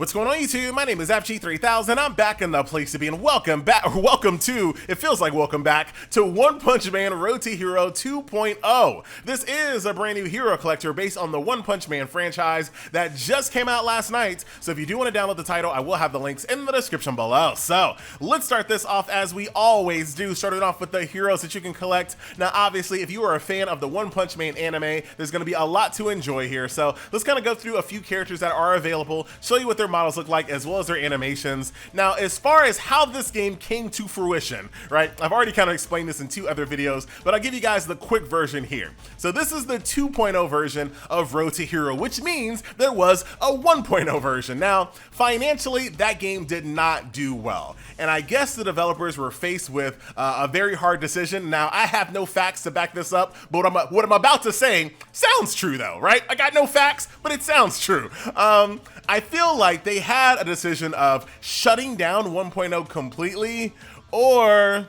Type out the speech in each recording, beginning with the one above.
What's going on YouTube? My name is FG3000. I'm back in the place to be, and welcome back, or welcome to, it feels like welcome back, to One Punch Man Road to Hero 2.0. This is a brand new hero collector based on the One Punch Man franchise that just came out last night. So if you do want to download the title, I will have the links in the description below. So let's start this off as we always do, starting off with the heroes that you can collect. Now obviously, if you are a fan of the One Punch Man anime, there's going to be a lot to enjoy here. So let's kind of go through a few characters that are available, show you what their models look like as well as their animations. Now as far as how this game came to fruition, right, I've already kind of explained this in two other videos, but I'll give you guys the quick version here. So this is the 2.0 version of Road to Hero, which means there was a 1.0 version. Now financially, that game did not do well, and I guess the developers were faced with a very hard decision. Now I have no facts to back this up, but what I'm about to say sounds true though, right? I got no facts, but it sounds true. I feel like they had a decision of shutting down 1.0 completely, or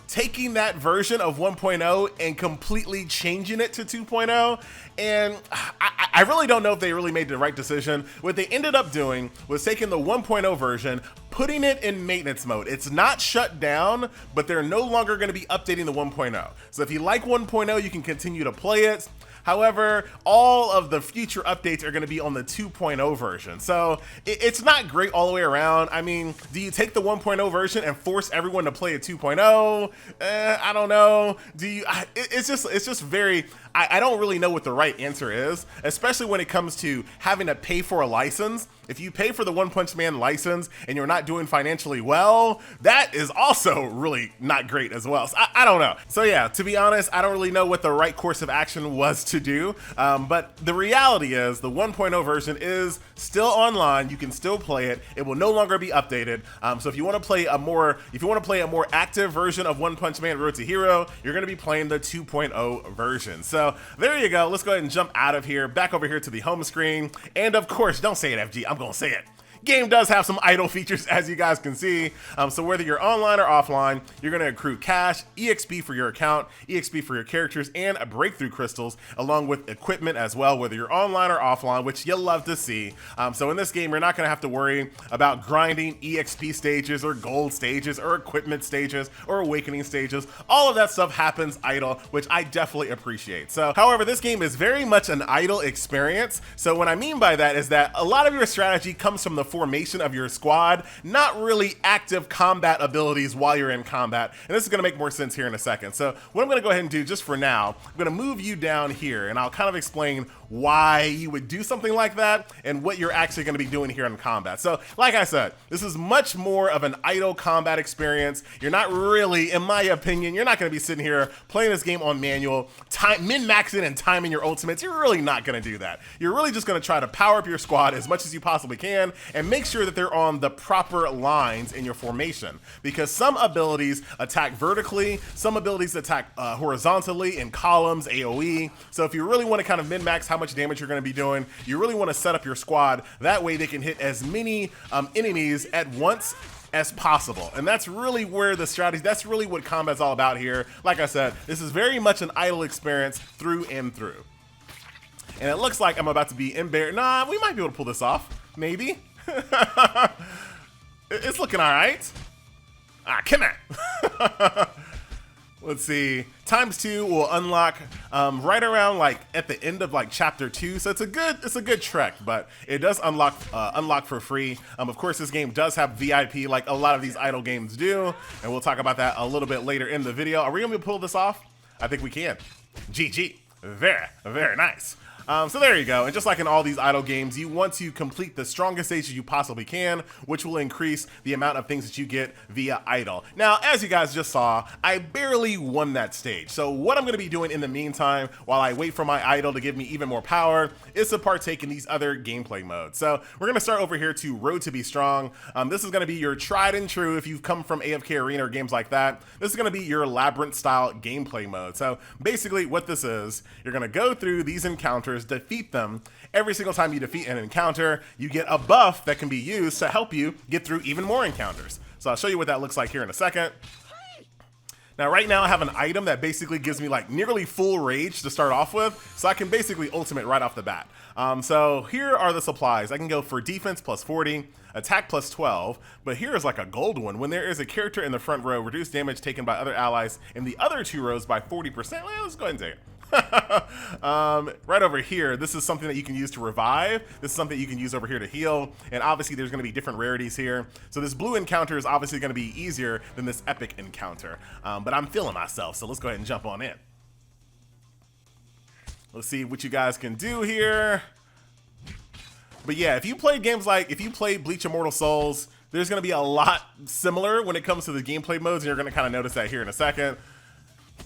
taking that version of 1.0 and completely changing it to 2.0. And I really don't know if they really made the right decision. What they ended up doing was taking the 1.0 version, putting it in maintenance mode. It's not shut down, but they're no longer going to be updating the 1.0. So if you like 1.0, you can continue to play it. However, all of the future updates are going to be on the 2.0 version. So it's not great all the way around. I mean, do you take the 1.0 version and force everyone to play a 2.0? I don't know. Do you? It's just very, I don't really know what the right answer is, especially when it comes to having to pay for a license. If you pay for the One Punch Man license and you're not doing financially well, that is also really not great as well. So I don't know. So yeah, to be honest, I don't really know what the right course of action was to do. But the reality is the 1.0 version is still online. You can still play it. It will no longer be updated. So if you want to play a more active version of One Punch Man Road to Hero, you're going to be playing the 2.0 version. So there you go. Let's go ahead and jump out of here, back over here to the home screen. And of course, don't say it, FG. I'm going to say it. Game does have some idle features, as you guys can see. So whether you're online or offline, you're going to accrue cash, EXP for your account, EXP for your characters, and breakthrough crystals, along with equipment as well, whether you're online or offline, which you'll love to see. So in this game, you're not going to have to worry about grinding EXP stages or gold stages or equipment stages or awakening stages. All of that stuff happens idle, which I definitely appreciate. So, however, this game is very much an idle experience. So what I mean by that is that a lot of your strategy comes from the formation of your squad, not really active combat abilities while you're in combat. And this is going to make more sense here in a second. So what I'm going to go ahead and do just for now, I'm going to move you down here and I'll kind of explain why you would do something like that and what you're actually going to be doing here in combat. So like I said, this is much more of an idle combat experience. You're not really, in my opinion, you're not going to be sitting here playing this game on manual, min-maxing and timing your ultimates. You're really not going to do that. You're really just going to try to power up your squad as much as you possibly can and make sure that they're on the proper lines in your formation, because some abilities attack vertically, some abilities attack horizontally in columns, AoE. So if you really want to kind of min-max how much damage you're going to be doing, you really want to set up your squad that way they can hit as many enemies at once as possible. And that's really where the strategy, that's really what combat's all about here. Like I said, this is very much an idle experience through and through. And it looks like I'm about to be embarrassed. Nah, we might be able to pull this off. Maybe. It's looking all right. Come on. Let's see. ×2 will unlock right around like at the end of like chapter 2. So it's a good trek, but it does unlock for free. Of course, this game does have VIP like a lot of these idle games do, and we'll talk about that a little bit later in the video. Are we gonna be able to pull this off? I think we can. GG. Very, very nice. So there you go. And just like in all these idle games, you want to complete the strongest stages you possibly can, which will increase the amount of things that you get via idle. Now, as you guys just saw, I barely won that stage. So what I'm going to be doing in the meantime, while I wait for my idle to give me even more power, is to partake in these other gameplay modes. So we're going to start over here to Road to Be Strong. This is going to be your tried and true, if you've come from AFK Arena or games like that, this is going to be your labyrinth style gameplay mode. So basically what this is, you're going to go through these encounters, defeat them. Every single time you defeat an encounter, you get a buff that can be used to help you get through even more encounters. So I'll show you what that looks like here in a second. Now, right now I have an item that basically gives me like nearly full rage to start off with, so I can basically ultimate right off the bat. So here are the supplies. I can go for defense plus 40, attack plus 12, but here is like a gold one. When there is a character in the front row, reduce damage taken by other allies in the other 2 rows by 40%. Well, let's go ahead and take it. Right over here, this is something that you can use to revive. This is something you can use over here to heal, and obviously there's going to be different rarities here. So this blue encounter is obviously going to be easier than this epic encounter, but I'm feeling myself, so let's go ahead and jump on in. Let's see what you guys can do here. But yeah, if you play games like, if you play Bleach Immortal Souls, there's going to be a lot similar when it comes to the gameplay modes, and you're going to kind of notice that here in a second.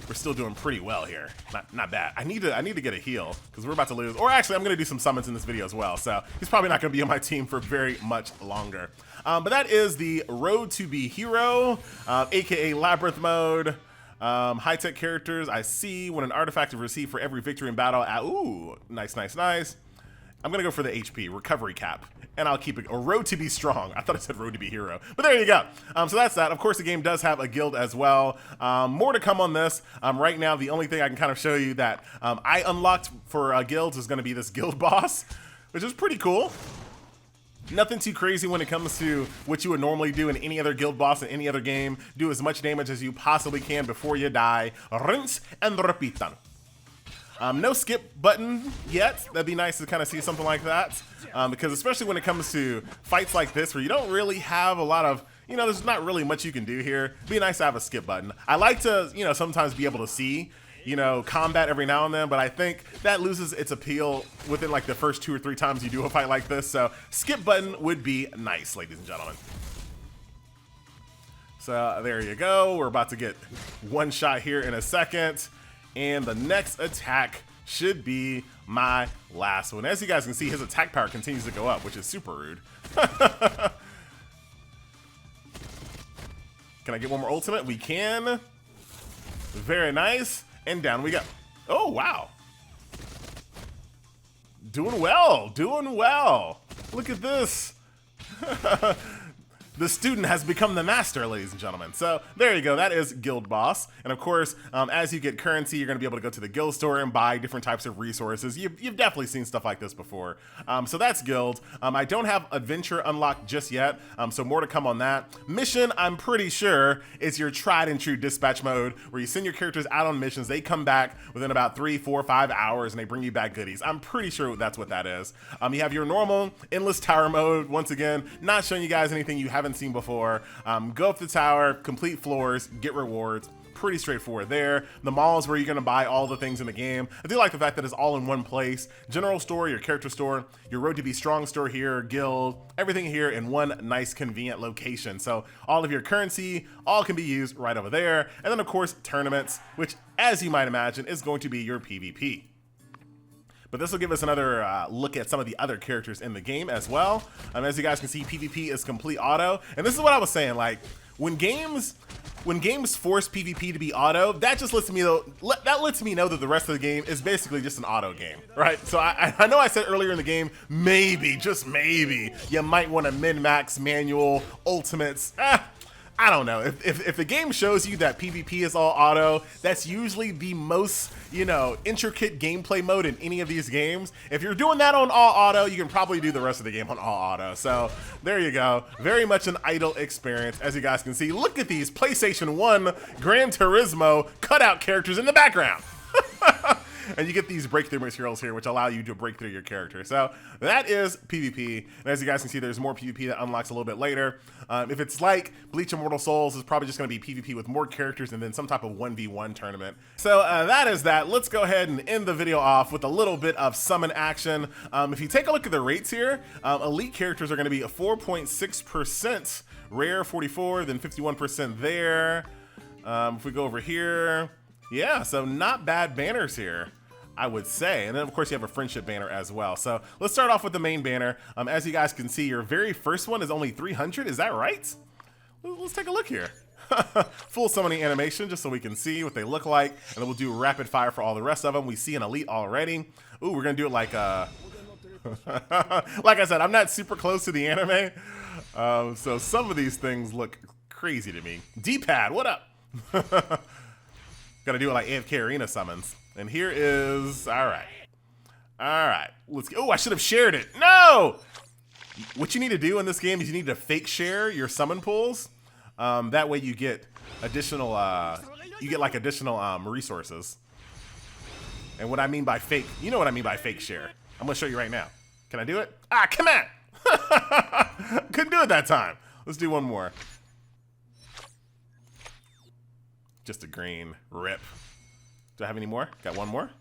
We're still doing pretty well here. Not bad. I need to get a heal because we're about to lose. Or actually, I'm going to do some summons in this video as well. So he's probably not going to be on my team for very much longer. But that is the Road to Be Hero, aka Labyrinth mode. High-tech characters. I see when an artifact is received for every victory in battle. Ooh, nice, nice, nice. I'm going to go for the HP, recovery cap, and I'll keep it a Road to Be Strong. I thought it said Road to Be Hero, but there you go. So that's that. Of course, the game does have a guild as well. More to come on this. Right now, the only thing I can kind of show you that I unlocked for guilds is going to be this guild boss, which is pretty cool. Nothing too crazy when it comes to what you would normally do in any other guild boss in any other game. Do as much damage as you possibly can before you die. Rinse and repitan. No skip button yet. That'd be nice to kind of see something like that. Because especially when it comes to fights like this where you don't really have a lot of, you know, there's not really much you can do here. It'd be nice to have a skip button. I like to, you know, sometimes be able to see, you know, combat every now and then, but I think that loses its appeal within like the first 2 or 3 times you do a fight like this. So skip button would be nice, ladies and gentlemen. So there you go. We're about to get one shot here in a second. And the next attack should be my last one. As you guys can see, his attack power continues to go up, which is super rude. Can I get one more ultimate? We can. Very nice. And down we go. Oh, wow. Doing well. Doing well. Look at this. The student has become the master, ladies and gentlemen. So there you go. That is Guild Boss. And of course, as you get currency, you're going to be able to go to the guild store and buy different types of resources. You've definitely seen stuff like this before. So that's Guild. I don't have Adventure unlocked just yet, so more to come on that. Mission, I'm pretty sure, is your tried and true dispatch mode, where you send your characters out on missions. They come back within about 3, 4, 5 hours, and they bring you back goodies. I'm pretty sure that's what that is. You have your normal Endless Tower mode. Once again, not showing you guys anything you haven't seen before. Go up the tower, complete floors, get rewards. Pretty straightforward there. The mall is where you're going to buy all the things in the game. I do like the fact that it's all in one place. General store, your character store, your Road to Be Strong store here, guild, everything here in one nice convenient location. So all of your currency, all can be used right over there. And then of course, tournaments, which as you might imagine is going to be your PvP. But this will give us another look at some of the other characters in the game as well. As you guys can see, PvP is complete auto. And this is what I was saying, like, when games force PvP to be auto, that just lets me know, that lets me know that the rest of the game is basically just an auto game, right? So I know I said earlier in the game, maybe, just maybe, you might want to min-max manual ultimates. I don't know. If the game shows you that PvP is all auto, that's usually the most, you know, intricate gameplay mode in any of these games. If you're doing that on all auto, you can probably do the rest of the game on all auto. So there you go. Very much an idle experience, as you guys can see. Look at these PlayStation 1 Gran Turismo cutout characters in the background. And you get these breakthrough materials here, which allow you to break through your character. So that is PvP. And as you guys can see, there's more PvP that unlocks a little bit later. If it's like Bleach Immortal Souls, it's probably just going to be PvP with more characters and then some type of 1v1 tournament. So that is that. Let's go ahead and end the video off with a little bit of summon action. If you take a look at the rates here, elite characters are going to be a 4.6%, rare 44, then 51% there. If we go over here, yeah, so not bad banners here, I would say. And then of course you have a friendship banner as well. So let's start off with the main banner. As you guys can see, your very first one is only 300. Is that right? Let's take a look here. Full summoning animation, just so we can see what they look like. And then we'll do rapid fire for all the rest of them. We see an elite already. Ooh, we're gonna do it like like I said, I'm not super close to the anime. So some of these things look crazy to me. D-pad, what up? Gotta do it like AFK Arena summons. And here is, all right. All right, let's go. Oh, I should have shared it. No! What you need to do in this game is you need to fake share your summon pools. That way you get additional, additional resources. And what I mean by fake, you know what I mean by fake share. I'm gonna show you right now. Can I do it? Ah, come on! Couldn't do it that time. Let's do one more. Just a green rip. Do I have any more? Got one more.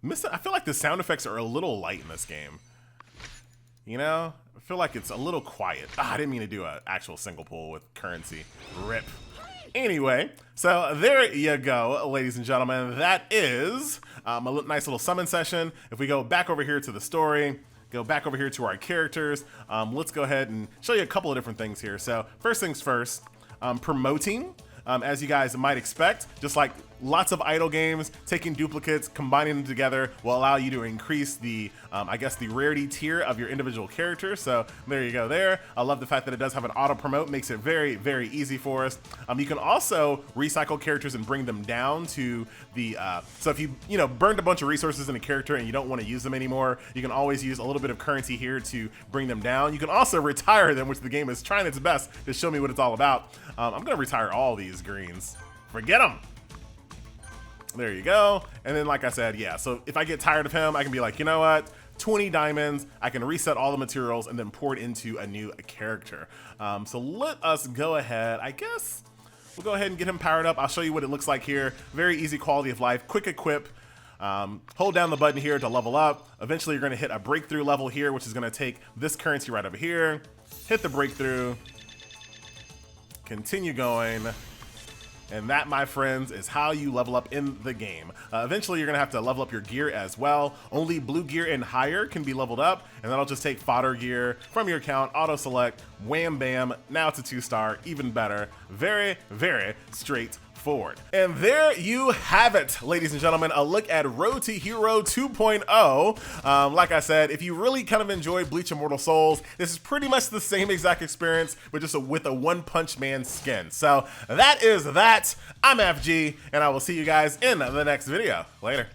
I feel like the sound effects are a little light in this game. You know? I feel like it's a little quiet. Ah, I didn't mean to do an actual single pull with currency. Rip. Anyway, so there you go, ladies and gentlemen. That is a nice little summon session. If we go back over here to the story, go back over here to our characters, let's go ahead and show you a couple of different things here. So first things first, promoting. As you guys might expect, just like lots of idle games, taking duplicates, combining them together will allow you to increase the, I guess, the rarity tier of your individual character. So there you go there. I love the fact that it does have an auto promote, makes it very, very easy for us. You can also recycle characters and bring them down to the, so if you burned a bunch of resources in a character and you don't want to use them anymore, you can always use a little bit of currency here to bring them down. You can also retire them, which the game is trying its best to show me what it's all about. I'm gonna retire all these greens. Forget them. There you go. And then, like I said, yeah, so if I get tired of him, I can be like, you know what? 20 diamonds, I can reset all the materials and then pour it into a new character. So let us go ahead. I guess we'll go ahead and get him powered up. I'll show you what it looks like here. Very easy quality of life, quick equip. Hold down the button here to level up. Eventually, you're gonna hit a breakthrough level here, which is gonna take this currency right over here. Hit the breakthrough. Continue going. And that, my friends, is how you level up in the game. Eventually, you're going to have to level up your gear as well. Only blue gear and higher can be leveled up, and that'll just take fodder gear from your account, auto-select, wham bam, now it's a 2-star, even better. Very, very straightforward. And there you have it, ladies and gentlemen, a look at Road to Hero 2.0. Like I said, if you really kind of enjoy Bleach Immortal Souls, this is pretty much the same exact experience, but just with a One Punch Man skin. So that is that. I'm FG, and I will see you guys in the next video. Later.